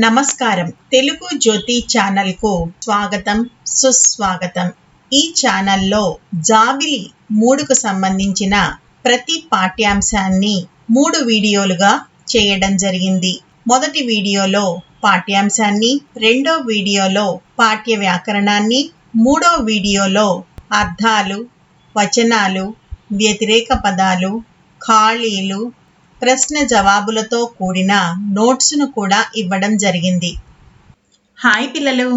నమస్కారం. తెలుగు జ్యోతి ఛానల్ కు స్వాగతం, సుస్వాగతం. ఈ ఛానల్లో జాబిలి 3కు సంబంధించిన ప్రతి పాఠ్యాంశాన్ని 3 వీడియోలుగా చేయడం జరిగింది. మొదటి వీడియోలో పాఠ్యాంశాన్ని, రెండో వీడియోలో పాఠ్య వ్యాకరణాన్ని, మూడో వీడియోలో అర్థాలు, వచనాలు, వ్యతిరేక పదాలు, ఖాళీలు, ప్రశ్న జవాబులతో కూడిన నోట్స్ను కూడా ఇవ్వడం జరిగింది. హాయ్ పిల్లలు,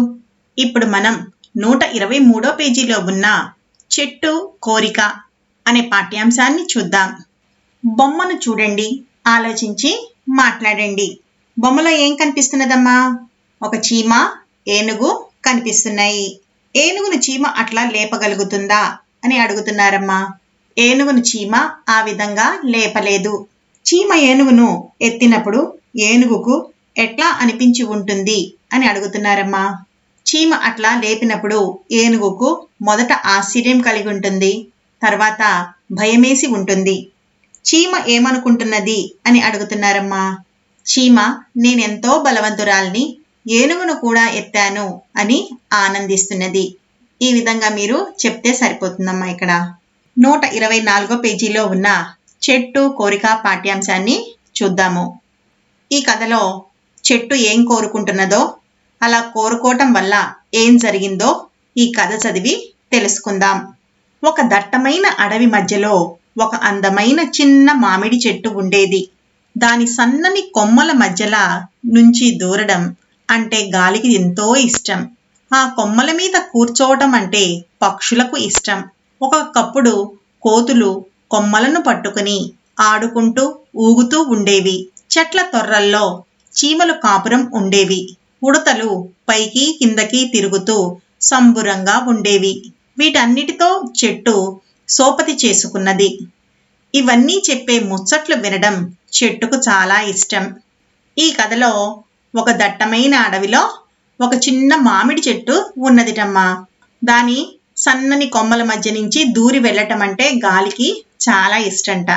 ఇప్పుడు మనం 123వ పేజీలో ఉన్న చెట్టు కోరిక అనే పాఠ్యాంశాన్ని చూద్దాం. బొమ్మను చూడండి, ఆలోచించి మాట్లాడండి. బొమ్మలో ఏం కనిపిస్తున్నదమ్మా? ఒక చీమ, ఏనుగు కనిపిస్తున్నాయి. ఏనుగును చీమ అట్లా లేపగలుగుతుందా అని అడుగుతున్నారమ్మా. ఏనుగును చీమ ఆ విధంగా లేపలేదు. చీమ ఏనుగును ఎత్తినప్పుడు ఏనుగుకు ఎట్లా అనిపించి ఉంటుంది అని అడుగుతున్నారమ్మా. చీమ అట్లా లేపినప్పుడు ఏనుగుకు మొదట ఆశ్చర్యం కలిగి ఉంటుంది, తర్వాత భయమేసి ఉంటుంది. చీమ ఏమనుకుంటున్నది అని అడుగుతున్నారమ్మా. చీమ నేనెంతో బలవంతురాల్ని, ఏనుగును కూడా ఎత్తాను అని ఆనందిస్తున్నది. ఈ విధంగా మీరు చెప్తే సరిపోతుందమ్మా. ఇక్కడ 124వ పేజీలో ఉన్న చెట్టు కోరిక పాఠ్యాంశాన్ని చూద్దాము. ఈ కథలో చెట్టు ఏం కోరుకుంటున్నదో, అలా కోరుకోవటం వల్ల ఏం జరిగిందో ఈ కథ చదివి తెలుసుకుందాం. ఒక దట్టమైన అడవి మధ్యలో ఒక అందమైన చిన్న మామిడి చెట్టు ఉండేది. దాని సన్నని కొమ్మల మధ్యలో నుంచి దూరడం అంటే గాలికి ఎంతో ఇష్టం. ఆ కొమ్మల మీద కూర్చోవటం అంటే పక్షులకు ఇష్టం. ఒకప్పుడు కోతులు కొమ్మలను పట్టుకుని ఆడుకుంటూ ఊగుతూ ఉండేవి. చెట్ల తొర్రల్లో చీమలు కాపురం ఉండేవి. ఉడతలు పైకి కిందకి తిరుగుతూ సంబురంగా ఉండేవి. వీటన్నిటితో చెట్టు సోపతి చేసుకున్నది. ఇవన్నీ చెప్పే ముచ్చట్లు వినడం చెట్టుకు చాలా ఇష్టం. ఈ కథలో ఒక దట్టమైన అడవిలో ఒక చిన్న మామిడి చెట్టు ఉన్నదిటమ్మా. దాని సన్నని కొమ్మల మధ్య నుంచి దూరి వెళ్ళటం అంటే గాలికి చాలా ఇష్టంట.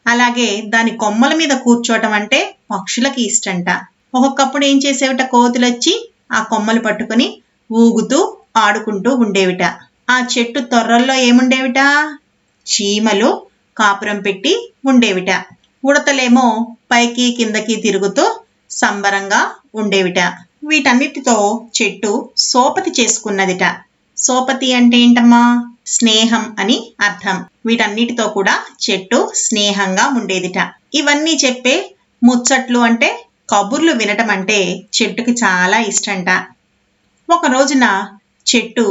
అలాగే దాని కొమ్మల మీద కూర్చోవటం అంటే పక్షులకి ఇష్టంట. ఒక్కొక్కప్పుడు ఏం చేసేవిట, కోతులు వచ్చి ఆ కొమ్మలు పట్టుకుని ఊగుతూ ఆడుకుంటూ ఉండేవిట. ఆ చెట్టు తొర్రల్లో ఏముండేవిట, చీమలు కాపురం పెట్టి ఉండేవిట. ఉడతలేమో పైకి కిందకి తిరుగుతూ సంబరంగా ఉండేవిట. వీటన్నిటితో చెట్టు సోపతి చేసుకున్నదిట. సోపతి అంటే ఏంటమ్మా? స్నేహం అని అర్థం. వీటన్నిటితో కూడా చెట్టు స్నేహంగా ఉండేదిట. ఇవన్నీ చెప్పే ముచ్చట్లు అంటే కబుర్లు వినటం అంటే చెట్టుకి చాలా ఇష్టంట. ఒక రోజున చెట్టు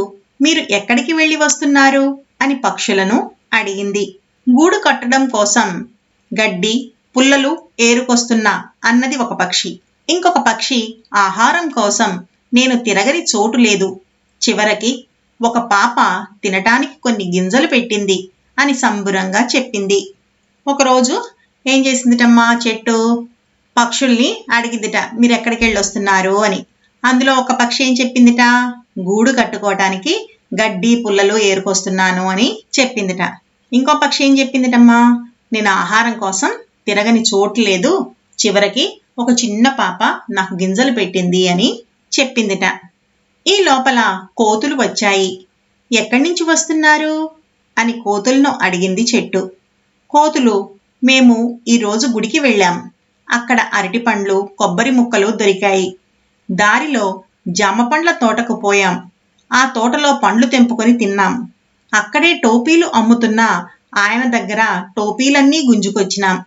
మీరు ఎక్కడికి వెళ్ళి వస్తున్నారు అని పక్షులను అడిగింది. గూడు కట్టడం కోసం గడ్డి పుల్లలు ఏరుకొస్తున్నా అన్నది ఒక పక్షి. ఇంకొక పక్షి ఆహారం కోసం నేను తిరగని చోటు లేదు, చివరికి ఒక పాప తినటానికి కొన్ని గింజలు పెట్టింది అని సంబురంగా చెప్పింది. ఒకరోజు ఏం చేసిందిటమ్మా చెట్టు, పక్షుల్ని అడిగిందిట, మీరు ఎక్కడికి వెళ్ళి వస్తున్నారు అని. అందులో ఒక పక్షి ఏం చెప్పిందిట, గూడు కట్టుకోవటానికి గడ్డి పుల్లలు ఏరుకొస్తున్నాను అని చెప్పిందిట. ఇంకో పక్షి ఏం చెప్పిందిటమ్మా, నేను ఆహారం కోసం తిరగని చోటు లేదు, చివరికి ఒక చిన్న పాప నాకు గింజలు పెట్టింది అని చెప్పిందిట. ఈ లోపల కోతులు వచ్చాయి. ఎక్కడి నుంచి వస్తున్నారు అని కోతులను అడిగింది చెట్టు. కోతులు, మేము ఈరోజు గుడికి వెళ్ళాం, అక్కడ అరటి పండ్లు కొబ్బరి ముక్కలు దొరికాయి. దారిలో జామ పండ్ల తోటకు పోయాం, ఆ తోటలో పండ్లు తెంపుకొని తిన్నాం. అక్కడే టోపీలు అమ్ముతున్న ఆయన దగ్గర టోపీలన్నీ గుంజుకొచ్చినాం.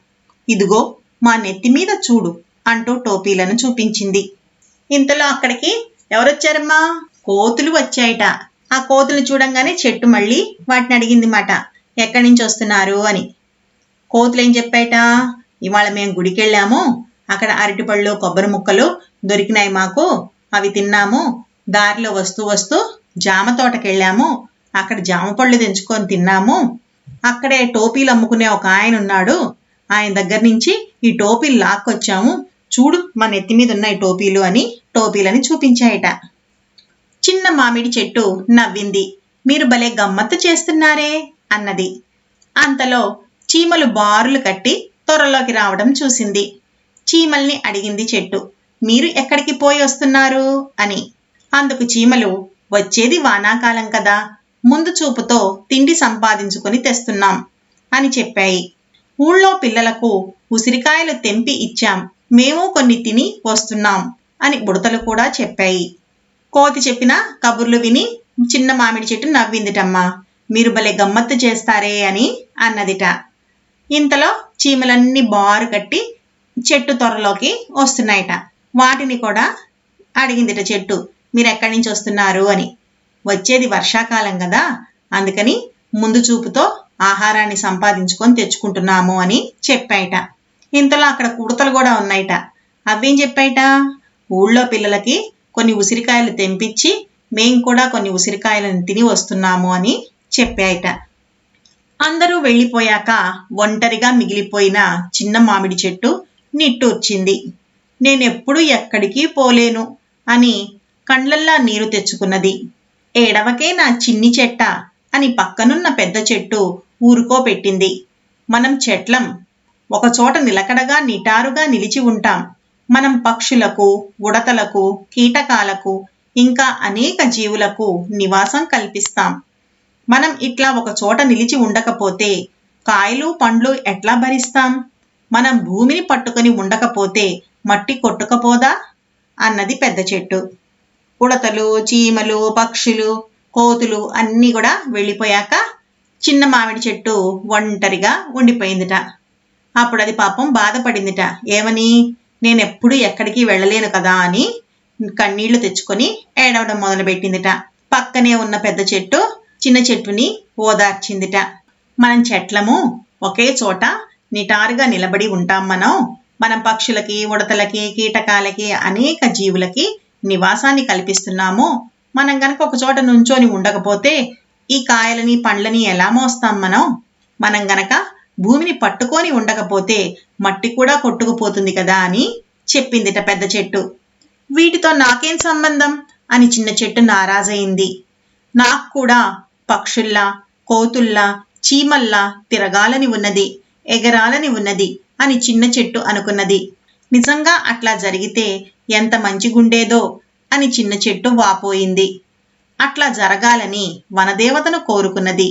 ఇదిగో మా నెత్తి మీద చూడు అంటూ టోపీలను చూపించింది. ఇంతలో అక్కడికి ఎవరొచ్చారమ్మా? కోతులు వచ్చాయట. ఆ కోతులు చూడంగానే చెట్టు మళ్ళీ వాటిని అడిగింది మాట, ఎక్కడి నుంచి వస్తున్నారు అని. కోతులు ఏం చెప్పాయట, ఇవాళ మేము గుడికి వెళ్ళాము, అక్కడ అరటిపళ్ళు కొబ్బరి ముక్కలు దొరికినాయి మాకు, అవి తిన్నాము. దారిలో వస్తూ వస్తూ జామ తోటకి వెళ్ళాము, అక్కడ జామ పళ్ళు తెంచుకొని తిన్నాము. అక్కడే టోపీలు అమ్ముకునే ఒక ఆయన ఉన్నాడు, ఆయన దగ్గర నుంచి ఈ టోపీలు లాక్కొచ్చాము, చూడు మా నెత్తి మీద ఉన్న ఈ టోపీలు అని టోపీలని చూపించాయట. చిన్న మామిడి చెట్టు నవ్వింది. మీరు భలే గమ్మత్తు చేస్తున్నారే అన్నది. అంతలో చీమలు బారులు కట్టి త్వరలోకి రావడం చూసింది. చీమల్ని అడిగింది చెట్టు, మీరు ఎక్కడికి పోయి వస్తున్నారు అని. అందుకు చీమలు, వచ్చేది వానాకాలం కదా, ముందు చూపుతో తిండి సంపాదించుకొని తెస్తున్నాం అని చెప్పాయి. ఊళ్ళో పిల్లలకు ఉసిరికాయలు తెంపి ఇచ్చాం, మేము కొన్ని తిని వస్తున్నాం అని బుడతలు కూడా చెప్పాయి. కోతి చెప్పిన కబుర్లు విని చిన్న మామిడి చెట్టు నవ్విందిటమ్మా. మీరు భలే గమ్మత్తు చేస్తారే అని అన్నదిట. ఇంతలో చీమలన్నీ బారు కట్టి చెట్టు త్వరలోకి వస్తున్నాయిట. వాటిని కూడా అడిగిందిట చెట్టు, మీరు ఎక్కడి నుంచి వస్తున్నారు అని. వచ్చేది వర్షాకాలం కదా, అందుకని ముందు చూపుతో ఆహారాన్ని సంపాదించుకొని తెచ్చుకుంటున్నాము అని చెప్పాయిట. ఇంతలో అక్కడ ఉడతలు కూడా ఉన్నాయిట. అవేం చెప్పాయిట, ఊళ్ళో పిల్లలకి కొన్ని ఉసిరికాయలు తెంపించి మేం కూడా కొన్ని ఉసిరికాయలను తిని వస్తున్నాము అని చెప్పాయిట. అందరూ వెళ్ళిపోయాక ఒంటరిగా మిగిలిపోయిన చిన్న మామిడి చెట్టు నిట్టూర్చింది. నేనెప్పుడు ఎక్కడికి పోలేను అని కండ్లల్లా నీరు తెచ్చుకున్నది. ఏడవకే నా చిన్ని చెట్ట అని పక్కనున్న పెద్ద చెట్టు ఊరుకోపెట్టింది. మనం చెట్లం, ఒకచోట నిలకడగా నిటారుగా నిలిచి ఉంటాం. మనం పక్షులకు, ఉడతలకు, కీటకాలకు, ఇంకా అనేక జీవులకు నివాసం కల్పిస్తాం. మనం ఇట్లా ఒక చోట నిలిచి ఉండకపోతే కాయలు పండ్లు ఎట్లా భరిస్తాం? మనం భూమిని పట్టుకొని ఉండకపోతే మట్టి కొట్టుకపోదా అన్నది పెద్ద చెట్టు. ఉడతలు, చీమలు, పక్షులు, కోతులు అన్నీ కూడా వెళ్ళిపోయాక చిన్న మామిడి చెట్టు ఒంటరిగా ఉండిపోయిందిట. అప్పుడు అది పాపం బాధపడిందిట. ఏమని, నేనెప్పుడు ఎక్కడికి వెళ్ళలేను కదా అని కన్నీళ్లు తెచ్చుకొని ఏడవడం మొదలుపెట్టిందిట. పక్కనే ఉన్న పెద్ద చెట్టు చిన్న చెట్టుని ఓదార్చిందిట. మనం చెట్లము, ఒకే చోట నిటారుగా నిలబడి ఉంటాం. మనం పక్షులకి, ఉడతలకి, కీటకాలకి, అనేక జీవులకి నివాసాన్ని కల్పిస్తున్నాము. మనం గనక ఒక చోట నుంచొని ఉండకపోతే ఈ కాయలని పండ్లని ఎలా మోస్తాం? మనం గనక భూమిని పట్టుకొని ఉండకపోతే మట్టి కూడా కొట్టుకుపోతుంది కదా అని చెప్పిందిట పెద్ద చెట్టు. వీటితో నాకేం సంబంధం అని చిన్న చెట్టు నారాజయింది. నాకు కూడా పక్షుల్లా, కోతుల్లా, చీమల్లా తిరగాలని ఉన్నది, ఎగరాలని ఉన్నది అని చిన్న చెట్టు అనుకున్నది. నిజంగా అట్లా జరిగితే ఎంత మంచిగుండేదో అని చిన్న చెట్టు వాపోయింది. అట్లా జరగాలని వనదేవతను కోరుకున్నది.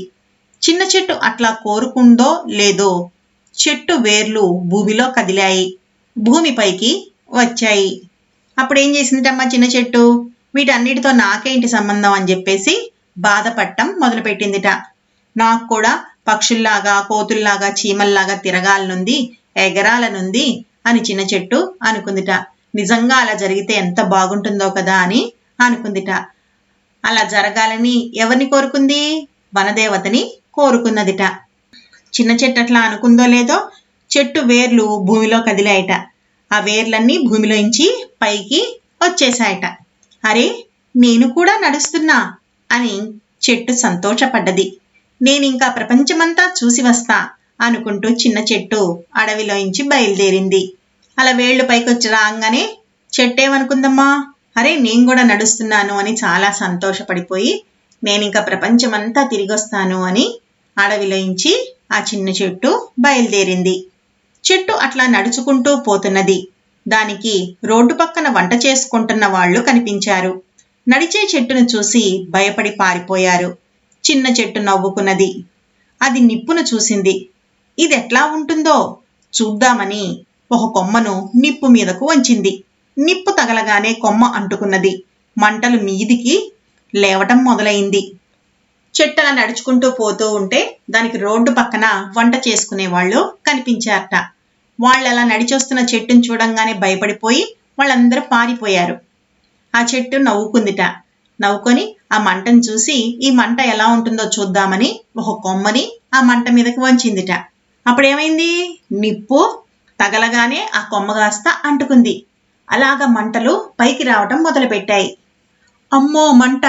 చిన్న చెట్టు అట్లా కోరుకుందో లేదో చెట్టు వేర్లు భూమిలో కదిలాయి, భూమిపైకి వచ్చాయి. అప్పుడేం చేసిందిటమ్మా చిన్న చెట్టు, వీటన్నిటితో నాకేంటి సంబంధం అని చెప్పేసి బాధపడటం మొదలుపెట్టిందిట. నాకు కూడా పక్షుల్లాగా, కోతుల్లాగా, చీమల్లాగా తిరగాలనుంది, ఎగరాలనుంది అని చిన్న చెట్టు అనుకుందిట. నిజంగా అలా జరిగితే ఎంత బాగుంటుందో కదా అని అనుకుందిట. అలా జరగాలని ఎవరిని కోరుకుంది? వనదేవతని కోరుకున్నదిట. చిన్న చెట్టు అట్లా అనుకుందో లేదో చెట్టు వేర్లు భూమిలో కదిలాయట. ఆ వేర్లన్నీ భూమిలోంచి పైకి వచ్చేసాయట. అరే, నేను కూడా నడుస్తున్నా అని చెట్టు సంతోషపడ్డది. నేనింకా ప్రపంచమంతా చూసి వస్తా అనుకుంటూ చిన్న చెట్టు అడవిలోంచి బయలుదేరింది. అలా వేళ్లు పైకొచ్చి రాగానే చెట్టేమనుకుందమ్మా, అరే నేను కూడా నడుస్తున్నాను అని చాలా సంతోషపడిపోయి నేనింకా ప్రపంచమంతా తిరిగొస్తాను అని అడవిలోంచి ఆ చిన్న చెట్టు బయలుదేరింది. చెట్టు అట్లా నడుచుకుంటూ పోతున్నది. దానికి రోడ్డు పక్కన వంట చేసుకుంటున్న వాళ్ళు కనిపించారు. నడిచే చెట్టును చూసి భయపడి పారిపోయారు. చిన్న చెట్టు నవ్వుకున్నది. అది నిప్పును చూసింది. ఇదెట్లా ఉంటుందో చూద్దామని ఒక కొమ్మను నిప్పు మీదకు వంచింది. నిప్పు తగలగానే కొమ్మ అంటుకున్నది. మంటలు మీదికి లేవటం మొదలైంది. చెట్టు అలా నడుచుకుంటూ పోతూ ఉంటే దానికి రోడ్డు పక్కన వంట చేసుకునే వాళ్ళు కనిపించారట. వాళ్ళు అలా నడిచొస్తున్న చెట్టును చూడంగానే భయపడిపోయి వాళ్ళందరూ పారిపోయారు. ఆ చెట్టు నవ్వుకుందిట. నవ్వుకొని ఆ మంటను చూసి ఈ మంట ఎలా ఉంటుందో చూద్దామని ఒక కొమ్మని ఆ మంట మీదకి వంచిందిట. అప్పుడేమైంది? నిప్పు తగలగానే ఆ కొమ్మ కాస్త అంటుకుంది. అలాగ మంటలు పైకి రావటం మొదలుపెట్టాయి. అమ్మో మంట,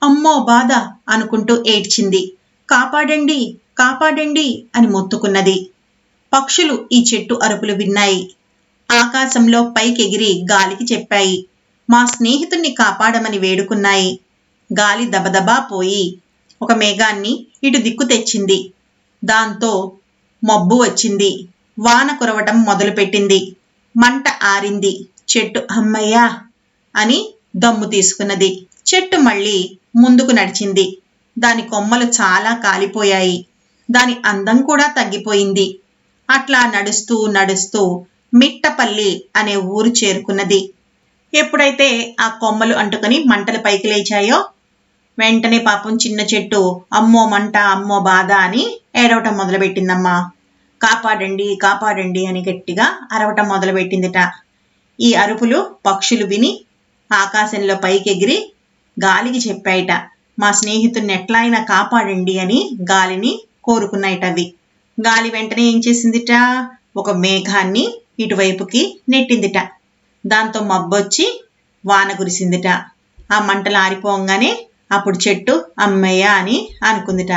అమ్మో బాధ అనుకుంటూ ఏడ్చింది. కాపాడండి, కాపాడండి అని మొత్తుకున్నది. పక్షులు ఈ చెట్టు అరుపులు విన్నాయి. ఆకాశంలో పైకెగిరి గాలికి చెప్పాయి. మా స్నేహితుణ్ణి కాపాడమని వేడుకున్నాయి. గాలి దబదబా పోయి ఒక మేఘాన్ని ఇటు దిక్కు తెచ్చింది. దాంతో మబ్బు వచ్చింది. వాన కురవటం మొదలుపెట్టింది. మంట ఆరింది. చెట్టు అమ్మయ్యా అని దమ్ము తీసుకున్నది. చెట్టు మళ్ళీ ముందుకు నడిచింది. దాని కొమ్మలు చాలా కాలిపోయాయి. దాని అందం కూడా తగ్గిపోయింది. అట్లా నడుస్తూ నడుస్తూ మిట్టపల్లి అనే ఊరు చేరుకున్నది. ఎప్పుడైతే ఆ కొమ్మలు అంటుకొని మంటలు పైకి లేచాయో వెంటనే పాపం చిన్న చెట్టు అమ్మో మంట అమ్మో బాధ అని ఏడవటం మొదలుపెట్టిందమ్మా. కాపాడండి కాపాడండి అని గట్టిగా అరవటం మొదలుపెట్టిందిట. ఈ అరుపులు పక్షులు విని ఆకాశంలో పైకెగిరి గాలికి చెప్పాయిట, మా స్నేహితుడిని ఎట్లా అయినా కాపాడండి అని గాలిని కోరుకున్నాయిటవి. గాలి వెంటనే ఏం చేసిందిట, ఒక మేఘాన్ని ఇటువైపుకి నెట్టిందిట. దాంతో మబ్బొచ్చి వాన కురిసిందిట. ఆ మంటలు ఆరిపోగానే అప్పుడు చెట్టు అమ్మయ్య అని అనుకుందిట.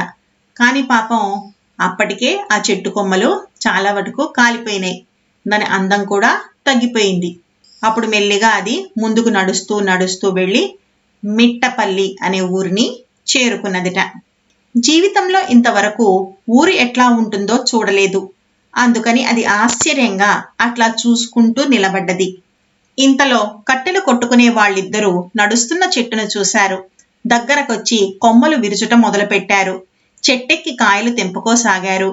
కానీ పాపం అప్పటికే ఆ చెట్టు కొమ్మలు చాలా వరకు కాలిపోయినాయి. దాని అందం కూడా తగ్గిపోయింది. అప్పుడు మెల్లిగా అది ముందుకు నడుస్తూ నడుస్తూ వెళ్ళి మిట్టపల్లి అనే ఊరిని చేరుకున్నదిట. జీవితంలో ఇంతవరకు ఊరు ఎట్లా ఉంటుందో చూడలేదు. అందుకని అది ఆశ్చర్యంగా అట్లా చూసుకుంటూ నిలబడ్డది. ఇంతలో కట్టెలు కొట్టుకునే వాళ్ళిద్దరూ నడుస్తున్న చెట్టును చూశారు. దగ్గరకొచ్చి కొమ్మలు విరుచుట మొదలుపెట్టారు. చెట్టెక్కి కాయలు తెంపుకోసాగారు.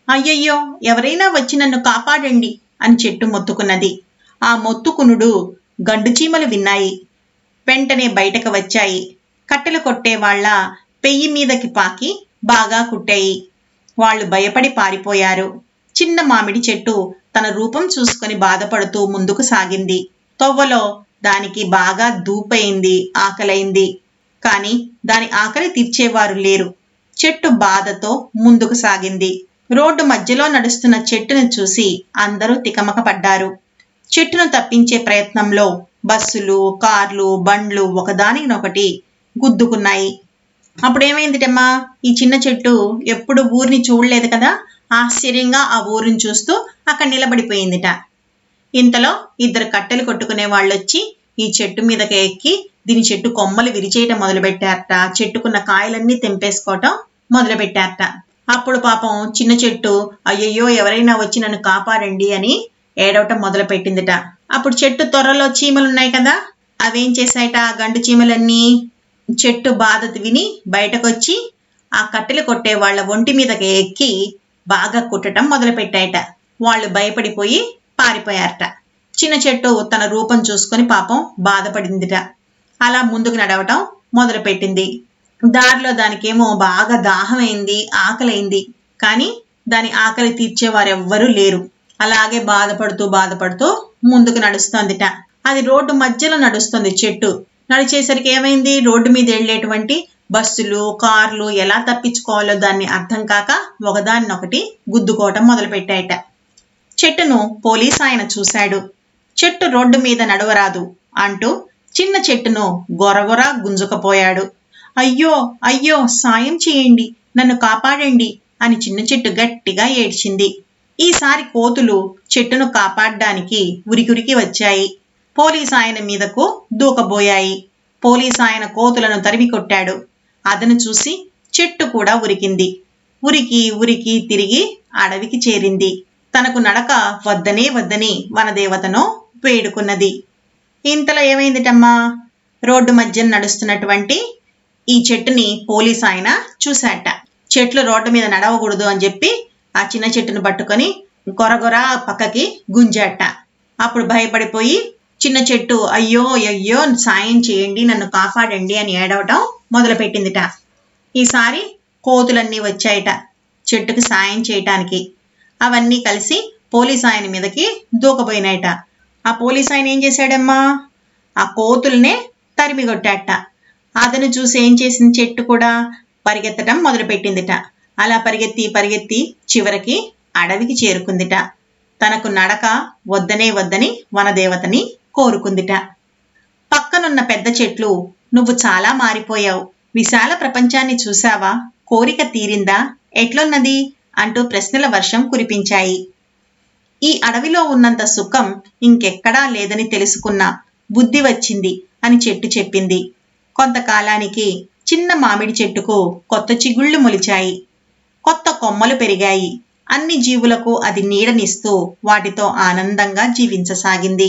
అయ్యయ్యో, ఎవరైనా వచ్చి నన్ను కాపాడండి అని చెట్టు మొత్తుకున్నది. ఆ మొత్తుకునుడు గండుచీమలు విన్నాయి. వెంటనే బయటకు వచ్చాయి. కట్టెలు కొట్టే వాళ్ళ పెయ్యి మీదకి పాకి బాగా కుట్టాయి. వాళ్ళు భయపడి పారిపోయారు. చిన్న మామిడి చెట్టు తన రూపం చూసుకొని బాధపడుతూ ముందుకు సాగింది. తొవ్వలో దానికి బాగా దూపైంది, ఆకలైంది. కాని దాని ఆకలి తీర్చేవారు లేరు. చెట్టు బాధతో ముందుకు సాగింది. రోడ్డు మధ్యలో నడుస్తున్న చెట్టును చూసి అందరూ తికమక పడ్డారు. చెట్టును తప్పించే ప్రయత్నంలో బస్సులు, కార్లు, బండ్లు ఒకదానినొకటి గుద్దుకున్నాయి. అప్పుడేమైందిటమ్మా, ఈ చిన్న చెట్టు ఎప్పుడు ఊరిని చూడలేదు కదా, ఆశ్చర్యంగా ఆ ఊరిని చూస్తూ అక్కడ నిలబడిపోయిందిట. ఇంతలో ఇద్దరు కట్టెలు కొట్టుకునే వాళ్ళొచ్చి ఈ చెట్టు మీదకి ఎక్కి దీని చెట్టు కొమ్మలు విరిచేయటం మొదలుపెట్టారట. చెట్టుకున్న కాయలన్నీ తెంపేసుకోవటం మొదలుపెట్టారట. అప్పుడు పాపం చిన్న చెట్టు అయ్యయ్యో, ఎవరైనా వచ్చి నన్ను కాపాడండి అని ఏడవటం మొదలు పెట్టిందిట. అప్పుడు చెట్టు త్వరలో చీమలున్నాయి కదా, అవేం చేశాయట, ఆ గండు చీమలన్నీ చెట్టు బాధ విని బయటకొచ్చి ఆ కట్టెలు కొట్టే వాళ్ళ ఒంటి మీదకి ఎక్కి బాగా కుట్టడం మొదలుపెట్టాయట. వాళ్ళు భయపడిపోయి పారిపోయారట. చిన్న చెట్టు తన రూపం చూసుకొని పాపం బాధపడిందిట. అలా ముందుకు నడవటం మొదలుపెట్టింది. దారిలో దానికేమో బాగా దాహమైంది, ఆకలైంది. కానీ దాని ఆకలి తీర్చేవారెవ్వరూ లేరు. అలాగే బాధపడుతూ బాధపడుతూ ముందుకు నడుస్తోందిట. అది రోడ్డు మధ్యలో నడుస్తుంది. చెట్టు నడిచేసరికి ఏమైంది, రోడ్డు మీద వెళ్ళేటువంటి బస్సులు, కార్లు ఎలా తప్పించుకోవాలో దాన్ని అర్థం కాక ఒకదాన్నొకటి గుద్దుకోవటం మొదలుపెట్టాయట. చెట్టును పోలీస్ ఆయన చూశాడు. చెట్టు రోడ్డు మీద నడవరాదు అంటూ చిన్న చెట్టును గొరగొర గుంజుకపోయాడు. అయ్యో అయ్యో, సాయం చేయండి, నన్ను కాపాడండి అని చిన్న చెట్టు గట్టిగా ఏడ్చింది. ఈసారి కోతులు చెట్టును కాపాడడానికి ఉరికురికి వచ్చాయి. పోలీస్ ఆయన మీదకు దూకబోయాయి. పోలీస్ ఆయన కోతులను తరిమి కొట్టాడు. అదను చూసి చెట్టు కూడా ఉరికింది. ఉరికి ఉరికి తిరిగి అడవికి చేరింది. తనకు నడక వద్దనే వద్దని వనదేవతను వేడుకున్నది. ఇంతలో ఏమైందిటమ్మా, రోడ్డు మధ్య నడుస్తున్నటువంటి ఈ చెట్టుని పోలీస్ ఆయన చూశాట. చెట్లు రోడ్డు మీద నడవకూడదు అని చెప్పి ఆ చిన్న చెట్టును పట్టుకొని గొరగొర పక్కకి గుంజాట. అప్పుడు భయపడిపోయి చిన్న చెట్టు అయ్యో అయ్యో, సాయం చేయండి, నన్ను కాపాడండి అని ఏడవటం మొదలుపెట్టిందిట. ఈసారి కోతులన్నీ వచ్చాయట చెట్టుకి సాయం చేయటానికి. అవన్నీ కలిసి పోలీస్ ఆయన మీదకి దూకబోయినాయట. ఆ పోలీస్ ఆయన ఏం చేశాడమ్మా, ఆ కోతుల్నే తరిమి కొట్టాట. అతను చూసి ఏం చేసింది, చెట్టు కూడా పరిగెత్తడం మొదలుపెట్టిందిట. అలా పరిగెత్తి పరిగెత్తి చివరికి అడవికి చేరుకుందిట. తనకు నడక వద్దనే వద్దని వనదేవతని కోరుకుందిట. పక్కనున్న పెద్ద చెట్లు, నువ్వు చాలా మారిపోయావు, విశాల ప్రపంచాన్ని చూశావా, కోరిక తీరిందా, ఎట్లున్నది అంటూ ప్రశ్నల వర్షం కురిపించాయి. ఈ అడవిలో ఉన్నంత సుఖం ఇంకెక్కడా లేదని తెలుసుకున్నా, బుద్ధి వచ్చింది అని చెట్టు చెప్పింది. కొంతకాలానికి చిన్న మామిడి చెట్టుకు కొత్త చిగుళ్ళు మొలిచాయి. కొత్త కొమ్మలు పెరిగాయి. అన్ని జీవులకు అది నీడనిస్తూ వాటితో ఆనందంగా జీవించసాగింది.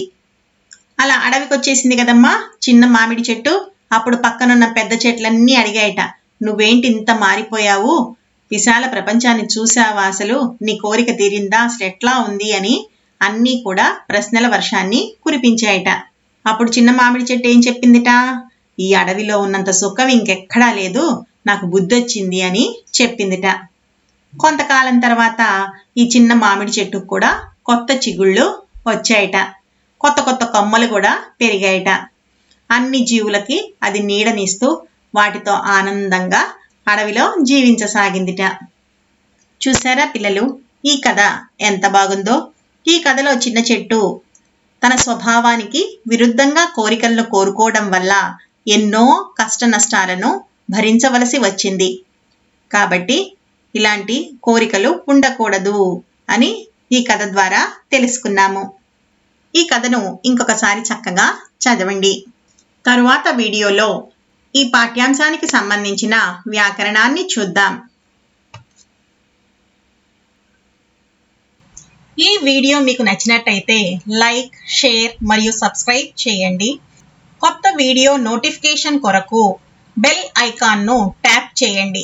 అలా అడవికి వచ్చేసింది కదమ్మా చిన్న మామిడి చెట్టు. అప్పుడు పక్కనున్న పెద్ద చెట్లన్నీ అడిగాయట, నువ్వేంటి ఇంత మారిపోయావు, విశాల ప్రపంచాన్ని చూసావా, అసలు నీ కోరిక తీరిందా, అసలు ఎట్లా ఉంది అని అన్నీ కూడా ప్రశ్నల వర్షాన్ని కురిపించాయట. అప్పుడు చిన్న మామిడి చెట్టు ఏం చెప్పిందిట, ఈ అడవిలో ఉన్నంత సుఖం ఇంకెక్కడా లేదు, నాకు బుద్ధొచ్చింది అని చెప్పిందిట. కొంతకాలం తర్వాత ఈ చిన్న మామిడి చెట్టుకు కూడా కొత్త చిగుళ్ళు వచ్చాయట, కొత్త కొత్త కొమ్మలు కూడా పెరిగాయట. అన్ని జీవులకి అది నీడనిస్తూ వాటితో ఆనందంగా అడవిలో జీవించసాగిందిట. చూసారా పిల్లలు, ఈ కథ ఎంత బాగుందో. ఈ కథలో చిన్న చెట్టు తన స్వభావానికి విరుద్ధంగా కోరికలను కోరుకోవడం వల్ల ఎన్నో కష్ట నష్టాలను భరించవలసి వచ్చింది. కాబట్టి ఇలాంటి కోరికలు ఉండకూడదు అని ఈ కథ ద్వారా తెలుసుకున్నాము. ఈ కథను ఇంకొకసారి చక్కగా చదవండి. తరువాత వీడియోలో ఈ పాఠ్యాంశానికి సంబంధించిన వ్యాకరణాన్ని చూద్దాం. ఈ వీడియో మీకు నచ్చినట్టయితే లైక్, షేర్ మరియు సబ్స్క్రైబ్ చేయండి. కొత్త వీడియో నోటిఫికేషన్ కొరకు బెల్ ఐకాన్ను ట్యాప్ చేయండి.